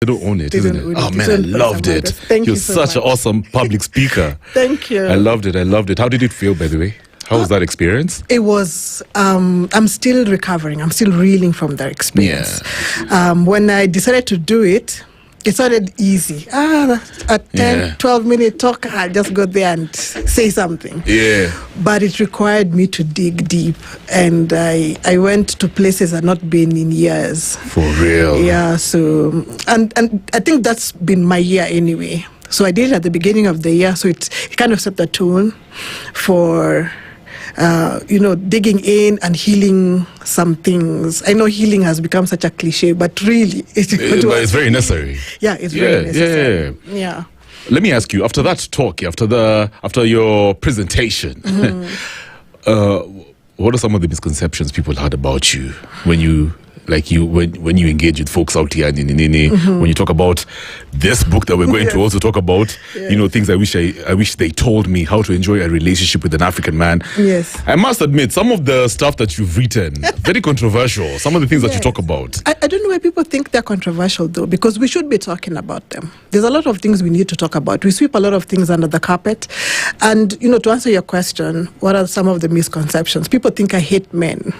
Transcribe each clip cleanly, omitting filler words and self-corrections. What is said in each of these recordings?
They don't own it, isn't it? Oh, man, I loved it. Thank you so such much. an awesome public speaker. Thank you. I loved it. How did it feel, by the way? How was that experience? It was, I'm still recovering. I'm still reeling from that experience. Yeah. When I decided to do it, it started easy. A 10, 12-minute talk, I'll just go there and say something. Yeah. But it required me to dig deep. And I went to places I've not been in years. For real? Yeah, so, and I think that's been my year anyway. So I did it at the beginning of the year, so it kind of set the tone for... digging in and healing some things. I know healing has become such a cliche, but really, but it's very necessary. Yeah, it's very necessary. Yeah. Let me ask you, after that talk, after your presentation, what are some of the misconceptions people had about you when you when you engage with folks out here, when you talk about this book that we're going to also talk about, things I wish they told me, how to enjoy a relationship with an African man. Yes. I must admit, some of the stuff that you've written, very controversial, some of the things that you talk about. I don't know why people think they're controversial, though, because we should be talking about them. There's a lot of things we need to talk about. We sweep a lot of things under the carpet. And, to answer your question, what are some of the misconceptions? People think I hate men.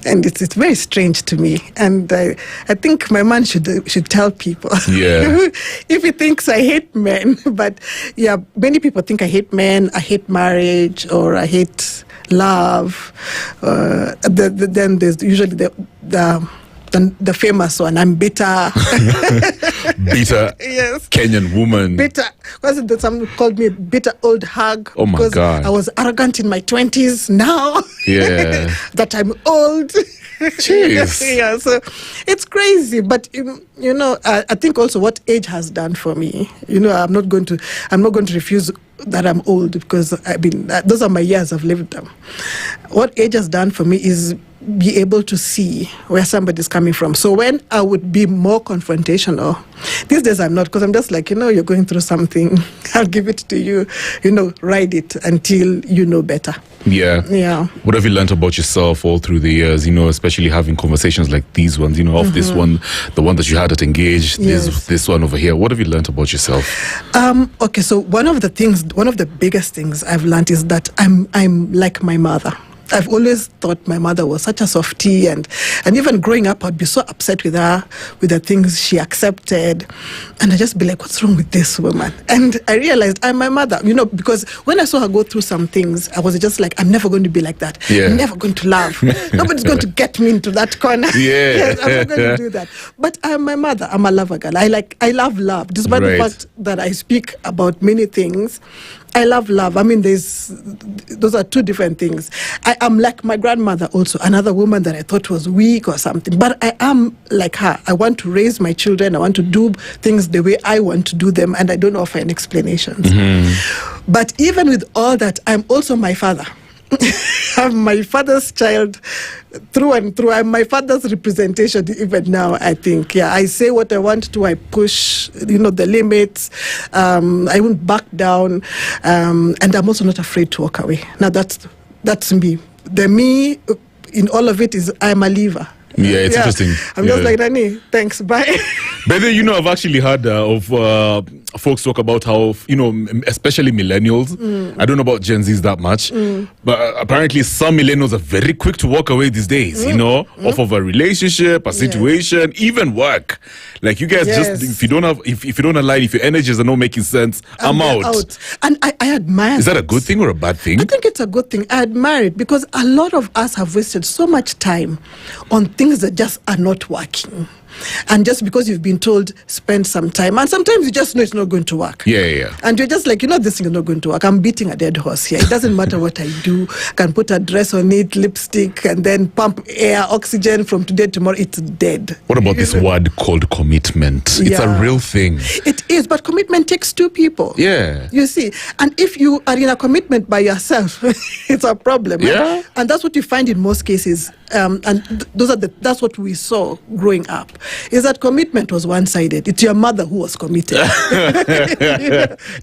And it's very strange to me. And I think my man should tell people. Yeah. If he thinks I hate men. But yeah, many people think I hate men, I hate marriage, or I hate love. Then there's usually the famous one, I'm bitter. Bitter. Yes. Kenyan woman. Bitter. Wasn't there someone called me a bitter old hag? Oh my God. I was arrogant in my 20s. Now yeah. that I'm old. Jeez. Yeah, so it's crazy. But I think also what age has done for me. I'm not going to refuse that I'm old, because those are my years. I've lived them. What age has done for me is be able to see where somebody's coming from. So when I would be more confrontational, these days I'm not, because I'm just like, you're going through something. I'll give it to you. Ride it until you know better. Yeah. Yeah. What have you learned about yourself all through the years, especially having conversations like these ones, of this one, the one that you had at Engage, this one over here. What have you learned about yourself? Okay, so one of the biggest things I've learned is that I'm like my mother. I've always thought my mother was such a softie, and even growing up, I'd be so upset with her, with the things she accepted, and I'd just be like, what's wrong with this woman? And I realized I'm my mother, because when I saw her go through some things, I was just like, I'm never going to be like that. Yeah. I'm never going to laugh. Nobody's going to get me into that corner. Yeah. Yes, I'm not going to do that. But I'm my mother. I'm a lover girl. I love love. Despite the fact that I speak about many things, I love love. I mean, those are two different things. I am like my grandmother also, another woman that I thought was weak or something. But I am like her. I want to raise my children. I want to do things the way I want to do them, and I don't offer any explanations. Mm-hmm. But even with all that, I'm also my father. I'm my father's child through and through. I'm my father's representation even now, I think. Yeah, I say what I want to. I push, the limits. I won't back down. And I'm also not afraid to walk away. Now, that's me. The me in all of it is I'm a leaver. Yeah, it's interesting. I'm just like, Nani, thanks, bye. But then, I've actually heard of folks talk about how, especially millennials, I don't know about Gen Zs that much, but apparently some millennials are very quick to walk away these days, off of a relationship, a situation, even work. Like, you guys just, if you don't align, if your energies are not making sense, I'm out. And I admire Is that a good thing or a bad thing? I think it's a good thing. I admire it, because a lot of us have wasted so much time on things that just are not working. And just because you've been told, spend some time. And sometimes you just know it's not going to work. Yeah. And you're just like, this thing is not going to work. I'm beating a dead horse here. It doesn't matter what I do. I can put a dress on it, lipstick, and then pump air, oxygen from today to tomorrow. It's dead. What about this word called commitment? It's a real thing. It is, but commitment takes two people. Yeah. You see, and if you are in a commitment by yourself, it's a problem. Yeah. Right? And that's what you find in most cases. And that's what we saw growing up. Is that commitment was one-sided. It's your mother who was committed.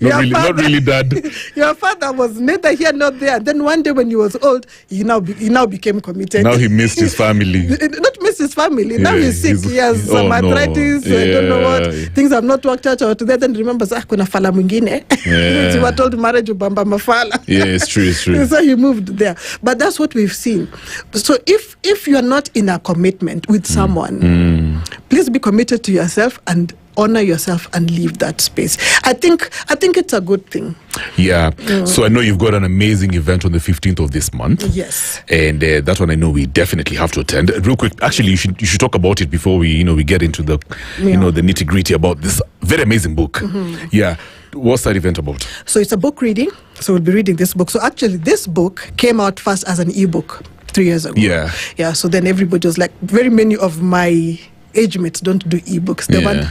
Not really dad. Your father was neither here nor there. Then one day when he was old, he now became committed. Now he missed his family. Not missed lost his family. Now he's sick. He has some arthritis. I don't know what. Things have not worked out. Or then remembers, kuna fala mwingine. He was told marriage ubamba mafala. Yeah, it's true. So he moved there. But that's what we've seen. So if you are not in a commitment with someone, please be committed to yourself and honor yourself and leave that space. I think it's a good thing. Yeah. So I know you've got an amazing event on the 15th of this month. Yes. And that one I know we definitely have to attend. Real quick, actually, you should talk about it before we get into the the nitty-gritty about this very amazing book. Yeah. What's that event about? So it's a book reading. So we'll be reading this book. So actually, this book came out first as an ebook 3 years ago. Yeah. Yeah. So then everybody was like, very many of my age mates don't do ebooks. They want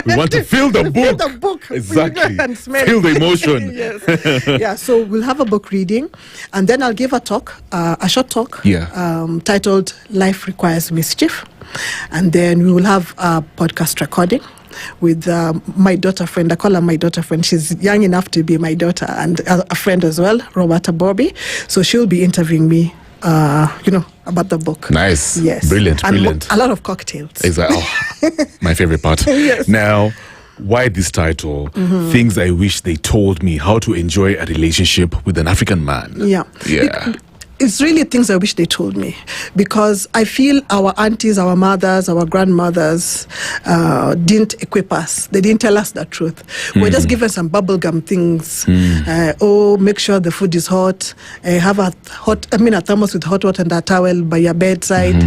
we want to feel the book. Feel the book. Exactly. And smell feel the emotion. Yes. Yeah. So we'll have a book reading, and then I'll give a talk, a short talk, titled "Life Requires Mischief," and then we will have a podcast recording with my daughter friend. I call her my daughter friend. She's young enough to be my daughter, and a friend as well, Roberta Bobby. So she'll be interviewing me. About the book. Nice. Yes. Brilliant. And a lot of cocktails. Exactly. My favorite part. Yes. Now, why this title? Things I wish they told me, how to enjoy a relationship with an African man. Yeah. It's really things I wish they told me, because I feel our aunties, our mothers, our grandmothers didn't equip us. They didn't tell us the truth. We're just given some bubblegum things. Make sure the food is hot. Have a thermos with hot water and a towel by your bedside.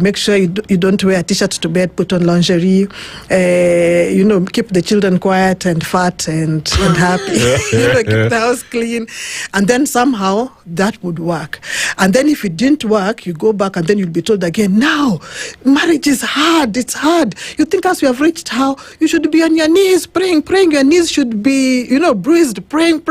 Make sure you don't wear a t-shirt to bed. Put on lingerie. Keep the children quiet and fat and happy. Keep the house clean, and then somehow that would work. And then if it didn't work, you go back and then you'll be told again, now, marriage is hard, it's hard. You think as we have reached how, you should be on your knees praying, your knees should be, bruised, praying.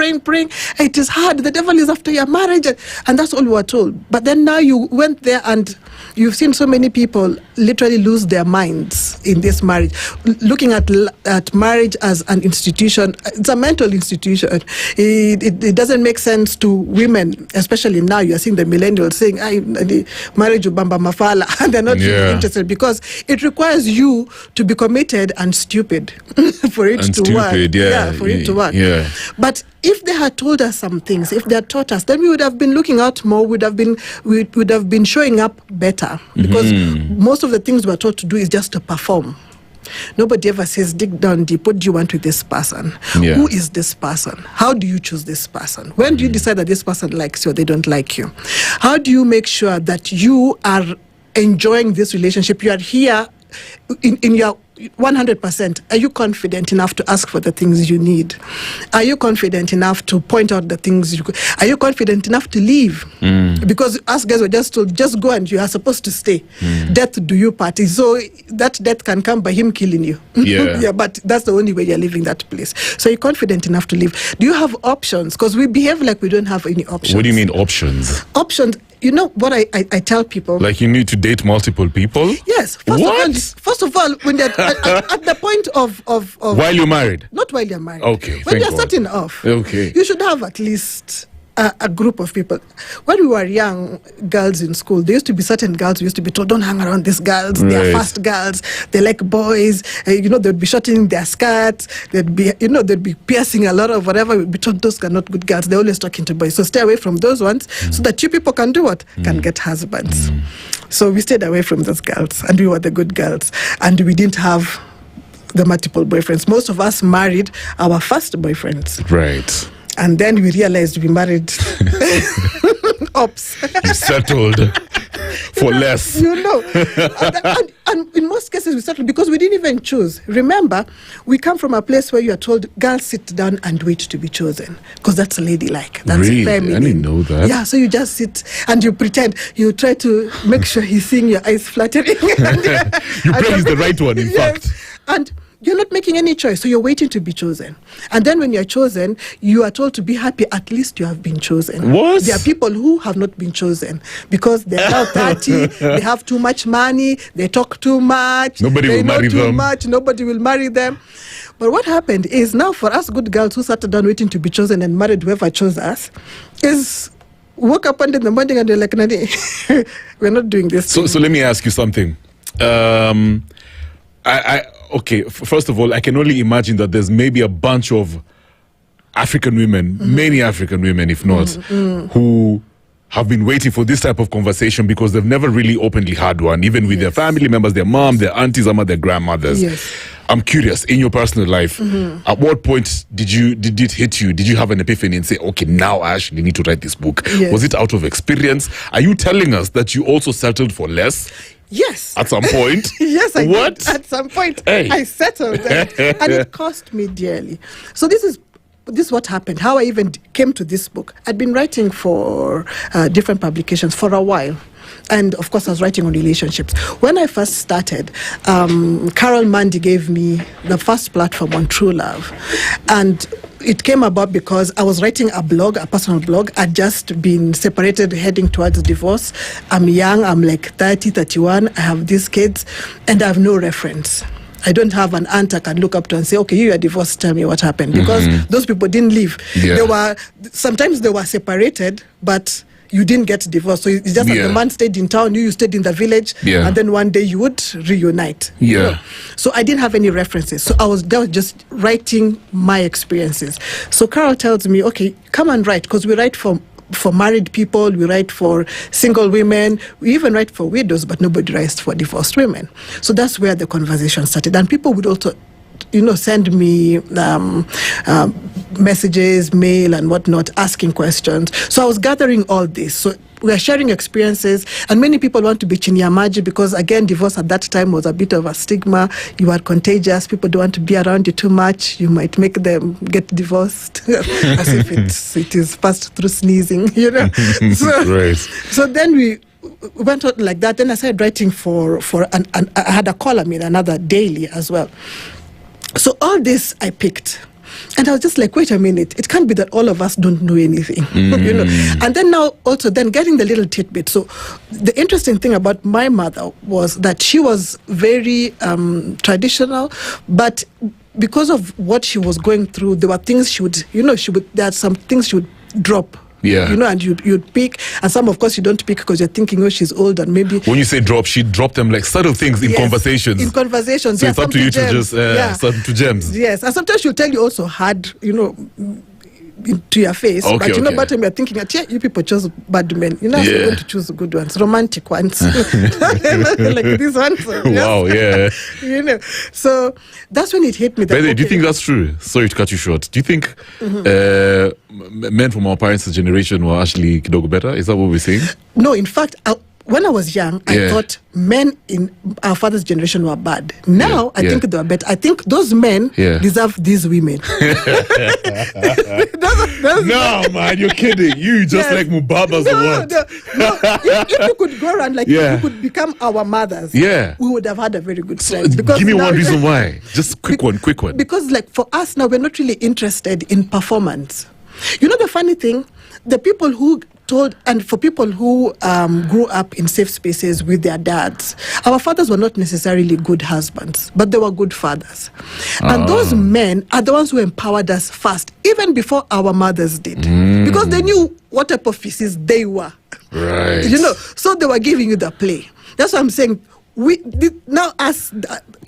It is hard, the devil is after your marriage. And that's all we were told. But then now you went there and you've seen so many people literally lose their minds in this marriage. Looking at marriage as an institution, it's a mental institution. It doesn't make sense to women, especially now. You're seeing the millennials saying, the marriage ubamba mafala, and they're not really interested, because it requires you to be committed and stupid for it to work. For it to work. Yeah. But if they had told us some things, if they had taught us, then we would have been looking out more, we would have been showing up better, because most of the things we're taught to do is just to perform. Nobody ever says, dig down deep. What do you want with this person? Yeah. Who is this person? How do you choose this person? When do you decide that this person likes you or they don't like you? How do you make sure that you are enjoying this relationship? You are here in your 100%. Are you confident enough to ask for the things you need? Are you confident enough to point out the things are you confident enough to leave? Because us guys were just told, just go and you are supposed to stay. Death do you party. So that death can come by him killing you. But that's the only way you're leaving that place. So you're confident enough to leave. Do you have options? Because we behave like we don't have any options. What do you mean options? Options. You know what I tell people? Like you need to date multiple people? Yes. First of all, when they're at the point of while you're married? Not while you're married. Okay. When you're starting off, okay, you should have at least a group of people. When we were young girls in school, there used to be certain girls who used to be told, don't hang around these girls. Right. They're fast girls. They like boys. They'd be shortening their skirts. They'd be piercing a lot of whatever. We'd be told those are not good girls. They're always talking to boys. So stay away from those ones so that you people can do what? Can get husbands. So we stayed away from those girls, and we were the good girls. And we didn't have the multiple boyfriends. Most of us married our first boyfriends. Right. And then we realized we married ops. You settled for less. And in most cases we settled because we didn't even choose. Remember, we come from a place where you are told, girls sit down and wait to be chosen. Because that's ladylike. That's really? feminine. I didn't know that. Yeah, so you just sit and you pretend. You try to make sure he's seeing your eyes fluttering. You pray he's the right one, in fact. And you're not making any choice, so you're waiting to be chosen. And then when you're chosen, you are told to be happy, at least you have been chosen. What? There are people who have not been chosen because they're now 30, they have too much money, they talk too much, nobody will marry them. Nobody will marry them. But what happened is now for us good girls who sat down waiting to be chosen and married whoever chose us, is woke up in the morning and they're like, Nadi, we're not doing this. So let me ask you something. Okay, first of all, I can only imagine that there's maybe a bunch of African women, many African women, if not, who have been waiting for this type of conversation because they've never really openly had one, even with their family members, their mom, their aunties, or their grandmothers. Yes. I'm curious, in your personal life, at what point did it hit you? Did you have an epiphany and say, okay, now I actually need to write this book? Yes. Was it out of experience? Are you telling us that you also settled for less? Yes. At some point? Yes, I What? did. At some point, Hey. I settled. And it cost me dearly. So this is what happened, how I even came to this book. I'd been writing for different publications for a while. And of course, I was writing on relationships. When I first started, Carol Mandy gave me the first platform on true love. And it came about because I was writing a blog, a personal blog. I'd just been separated, heading towards divorce. I'm young, I'm like 30, 31. I have these kids, and I have no reference. I don't have an aunt I can look up to and say, okay, you are divorced, tell me what happened. Because those people didn't leave. Yeah. Sometimes they were separated, but you didn't get divorced. So it's just that the man stayed in town, you stayed in the village, and then one day you would reunite. Yeah. You know? So I didn't have any references. So I was just writing my experiences. So Carol tells me, okay, come and write, because we write for married people, we write for single women, we even write for widows, but nobody writes for divorced women. So that's where the conversation started. And people would also, send me messages, mail and whatnot, asking questions. So I was gathering all this. So we are sharing experiences, and many people want to be chinyamaji because, again, divorce at that time was a bit of a stigma. You are contagious. People don't want to be around you too much. You might make them get divorced as if it is passed through sneezing, So then we went on like that. Then I started writing for I had a column in another daily as well. So all this I picked. And I was just like, wait a minute, it can't be that all of us don't know anything, And then now also then getting the little tidbit. So the interesting thing about my mother was that she was very traditional, but because of what she was going through, there were things there are some things she would drop. Yeah. And you'd pick, and some, of course, you don't pick because you're thinking, she's old, and maybe... When you say drop, she dropped them like subtle things in conversations. In conversations, so it's up to you to just to gems. Yes, and sometimes she'll tell you also hard, to your face, but by the time you're thinking, you people chose bad men. You're going to choose good ones, romantic ones, like these ones. Wow, yeah. So that's when it hit me. By the way, do you think that's true? Sorry to cut you short. Do you think men from our parents' generation were actually kidogo better? Is that what we're saying? No, in fact, when I was young, I thought men in our father's generation were bad. Now, I think they were better. I think those men deserve these women. No, man, you're kidding. You just like Mubaba's the one. No. If you could go around, if you could become our mothers, we would have had a very good time. Give me one reason why. Just quick one. Because for us now, we're not really interested in performance. The funny thing, the people who and for people who grew up in safe spaces with their dads, our fathers were not necessarily good husbands, but they were good fathers. And those men are the ones who empowered us first, even before our mothers did, because they knew what type of feces they were. Right. So they were giving you the play. That's what I'm saying. For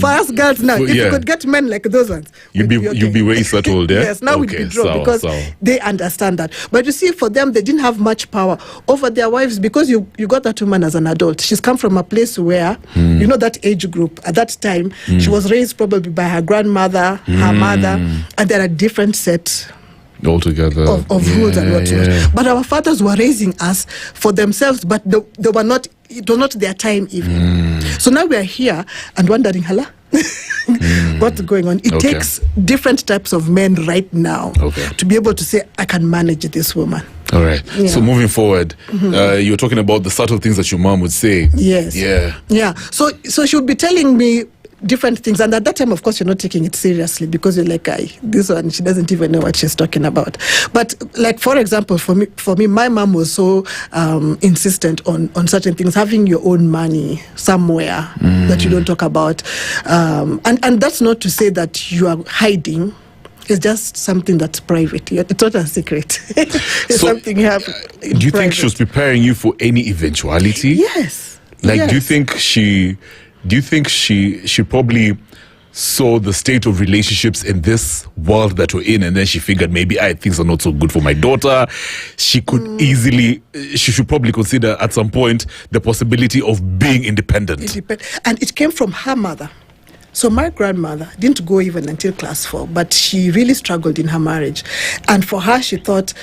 us girls now, if you could get men like those ones, you'd be way settled, yeah? Yes, now we'd be drawn because they understand that. But you see, for them, they didn't have much power over their wives because you got that woman as an adult. She's come from a place where, that age group, at that time, she was raised probably by her grandmother, her mother, and they're a different set altogether of rules and whatnot. But our fathers were raising us for themselves, but they were not. It was not their time even. So now we are here and wondering, what's going on? It takes different types of men right now to be able to say, I can manage this woman. All right. Yeah. So moving forward, you're talking about the subtle things that your mom would say. Yes. Yeah. So she would be telling me different things, and at that time, of course, you're not taking it seriously because you're like, this one, she doesn't even know what she's talking about. But like, for example, for me, my mom was so insistent on certain things, having your own money somewhere that you don't talk about, and that's not to say that you are hiding. It's just something that's private. It's not a secret. It's So, something you have. Do you think she was preparing you for any eventuality? Yes. Like, yes. do you think she probably saw the state of relationships in this world that we're in, and then she figured maybe things are not so good for my daughter. She could she should probably consider at some point the possibility of being independent. And it came from her mother. So my grandmother didn't go even until class 4, but she really struggled in her marriage. And for her, she thought,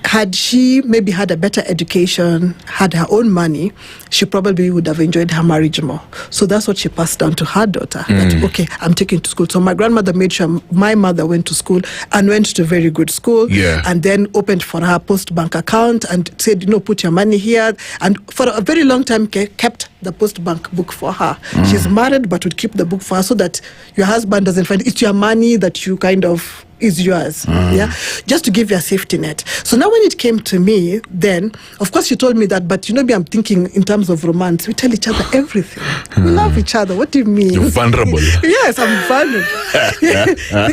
had she maybe had a better education, had her own money, she probably would have enjoyed her marriage more. So that's what she passed down to her daughter. That, okay, I'm taking to school. So my grandmother made sure my mother went to school and went to a very good school. Yeah. And then opened for her post bank account and said, put your money here. And for a very long time, kept the post bank book for her. She's married, but would keep the book for her so that your husband doesn't find it's your money that you kind of is yours, yeah, just to give you a safety net. So now when it came to me, then of course she told me that, but me, I'm thinking in terms of romance. We tell each other everything. We love each other. What do you mean? You're vulnerable. Yes, I'm vulnerable.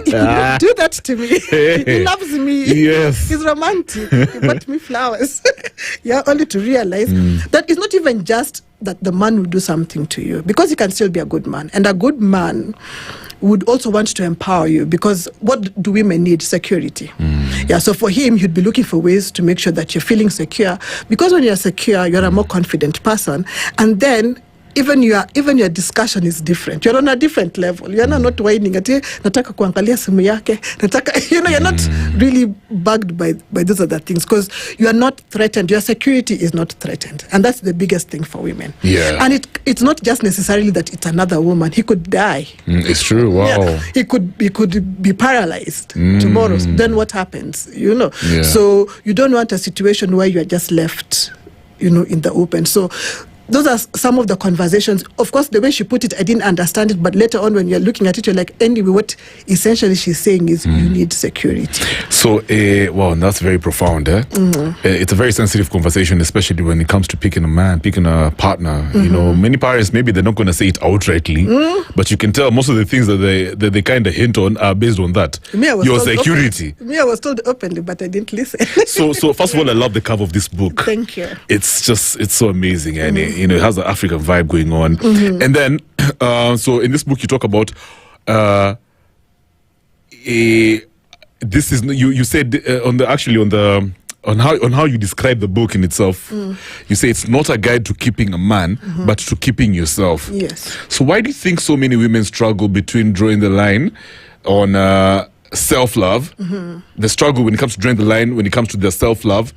He don't do that to me. He loves me. Yes, he's romantic. He bought me flowers. Yeah, only to realize that it's not even just that the man will do something to you, because he can still be a good man, and a good man would also want to empower you, because what do women need? Security. Yeah, so for him, he'd be looking for ways to make sure that you're feeling secure, because when you're secure, you're a more confident person, and then even your discussion is different. You're on a different level. You're not whining at nataka kuangalia simu yake. You're not really bugged by those other things, because you are not threatened. Your security is not threatened, and that's the biggest thing for women. Yeah, and it's not just necessarily that it's another woman. He could die. It's true. Wow. Yeah. He could be paralyzed tomorrow. Then what happens? Yeah. So you don't want a situation where you are just left, in the open. So those are some of the conversations. Of course, the way she put it, I didn't understand it. But later on, when you're looking at it, you're like, anyway, what essentially she's saying is you need security. So, wow, that's very profound. It's a very sensitive conversation, especially when it comes to picking a partner. Many parents, maybe they're not going to say it outrightly, but you can tell most of the things that they kind of hint on are based on that. Your security. I was told openly, but I didn't listen. So first of all, I love the cover of this book. Thank you. It's so amazing, and it has the African vibe going on. And then, so in this book, you talk about this is you said on how you describe the book in itself. You say it's not a guide to keeping a man, but to keeping yourself. Yes. So why do you think so many women struggle between drawing the line on self-love, the struggle when it comes to drawing the line when it comes to their self-love,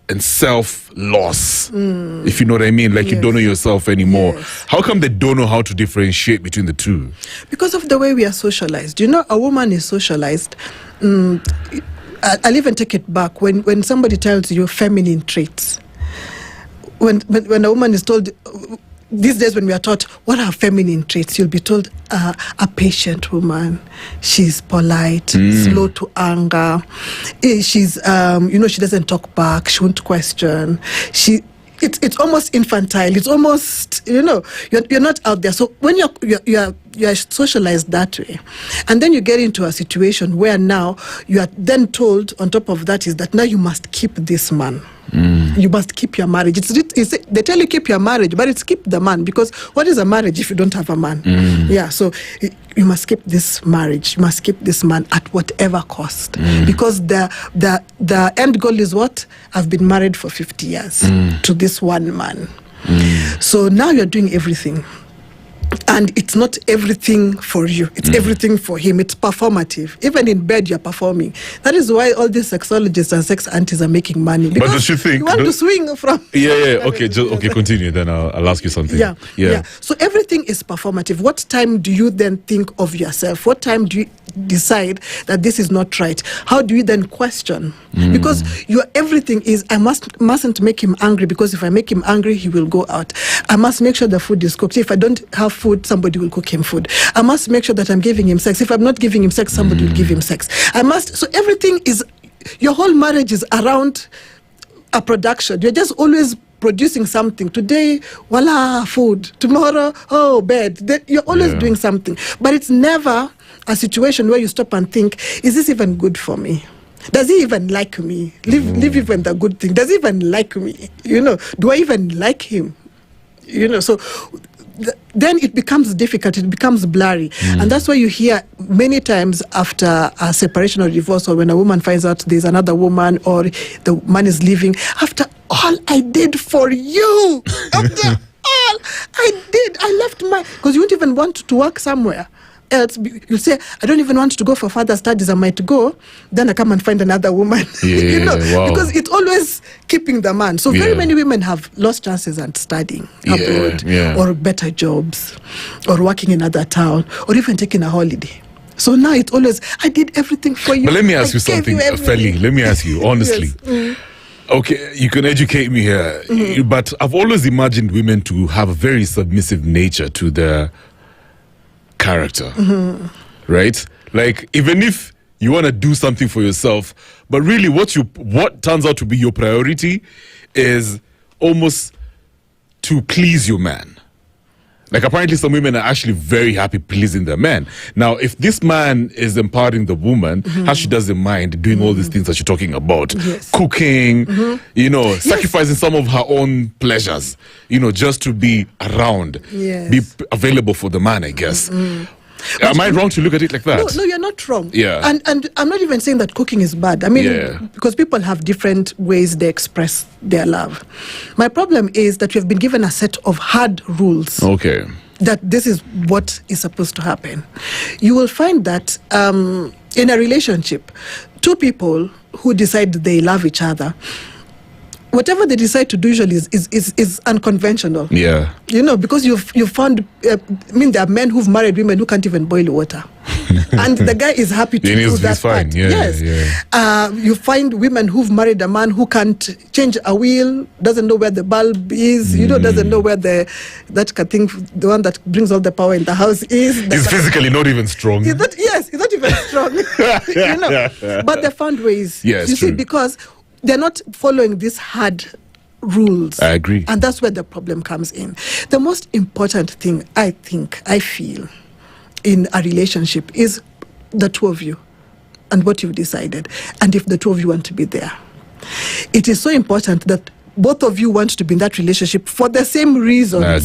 and self-loss, if you know what I mean? Like, you don't know yourself anymore. Yes. How come they don't know how to differentiate between the two? Because of the way we are socialized. A woman is socialized. I'll even take it back. When somebody tells you feminine traits, when a woman is told, these days when we are taught what are feminine traits, you'll be told a patient woman, she's polite, slow to anger, she's she doesn't talk back, she won't question, it's almost infantile, it's almost you're not out there. So when you're socialized that way, and then you get into a situation where now you are then told on top of that is that now you must keep this man. You must keep your marriage. They tell you keep your marriage, but it's keep the man, because what is a marriage if you don't have a man? Yeah, so you must keep this marriage. You must keep this man at whatever cost, because the end goal is what? I've been married for 50 years to this one man. So now you're doing everything. And it's not everything for you. It's everything for him. It's performative. Even in bed, you're performing. That is why all these sexologists and sex aunties are making money. But does she think... You want to swing from... Yeah. Okay, continue. Then I'll ask you something. Yeah. So everything is performative. What time do you then think of yourself? What time do you decide that this is not right? How do you then question? Because everything is, I mustn't make him angry, because if I make him angry, he will go out. I must make sure the food is cooked. If I don't have food, somebody will cook him food. I must make sure that I'm giving him sex. If I'm not giving him sex, somebody will give him sex. So everything is, your whole marriage is around a production. You're just always producing something. Today, voila, food. Tomorrow, oh, bed. You're always doing something. But it's never a situation where you stop and think, is this even good for me? Does he even like me? Leave even the good thing. Does he even like me? Do I even like him? So then it becomes difficult. It becomes blurry. And that's why you hear many times after a separation or divorce, or when a woman finds out there's another woman or the man is leaving, after all I did for you, after all I did, I left because you wouldn't even want to work somewhere else. You say, I don't even want to go for further studies. I might go, then I come and find another woman. Wow. Because it's always keeping the man. So very many women have lost chances at studying abroad, or better jobs, or working in another town, or even taking a holiday. So now it's always, I did everything for you. But let me ask you something, Feli. Let me ask you honestly. Okay, you can educate me here, but I've always imagined women to have a very submissive nature to their character, right? Like, even if you want to do something for yourself, but really what turns out to be your priority is almost to please your man. Like, apparently some women are actually very happy pleasing their man. Now, if this man is empowering the woman, how she doesn't mind doing all these things that you're talking about, cooking, sacrificing some of her own pleasures, just to be around, be available for the man, I guess. Am I wrong to look at it like that? No, you're not wrong. Yeah. And I'm not even saying that cooking is bad. I mean, because people have different ways they express their love. My problem is that we have been given a set of hard rules. Okay. That this is what is supposed to happen. You will find that in a relationship, two people who decide they love each other, whatever they decide to do usually is unconventional. Yeah. Because you've found, there are men who've married women who can't even boil water. And the guy is happy to do that part. You find women who've married a man who can't change a wheel, doesn't know where the bulb is, doesn't know where the one that brings all the power in the house is. He's physically not even strong. He's not even strong. But they found ways. Yes, you see, because they're not following these hard rules. I agree. And that's where the problem comes in. The most important thing, I feel, in a relationship is the two of you and what you've decided. And if the two of you want to be there. It is so important that both of you want to be in that relationship for the same reasons. I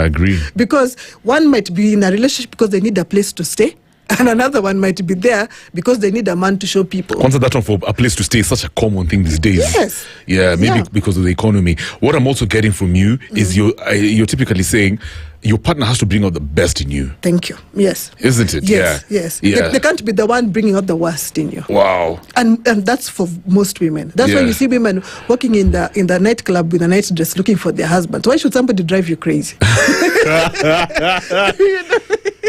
agree. Because one might be in a relationship because they need a place to stay. And another one might be there because they need a man to show people. Answer that one for a place to stay is such a common thing these days. Yes. Yeah, maybe because of the economy. What I'm also getting from you is you're typically saying your partner has to bring out the best in you. Thank you. Yes. Isn't it? Yes. Yeah. They can't be the one bringing out the worst in you. Wow. And that's for most women. That's why you see women walking in the nightclub with a night dress looking for their husbands. Why should somebody drive you crazy?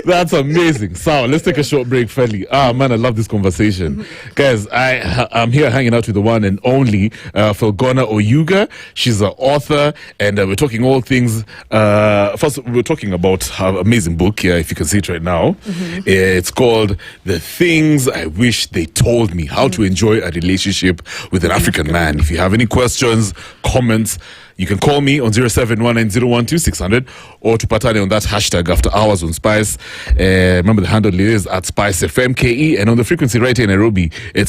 That's amazing. So let's take a short break, Feli. Man, I love this conversation. Guys, I'm here hanging out with the one and only Felgonah Oyuga. She's an author, and we're talking all things. First, we're talking about her amazing book. Yeah, if you can see it right now. It's called The Things I Wish They Told Me, How to Enjoy a Relationship with an African Man. If you have any questions, comments, you can call me on 0719012600 or to Patani on that hashtag after hours on Spice. Remember the handle is at SpiceFM KE, and on the frequency right here in Nairobi, it's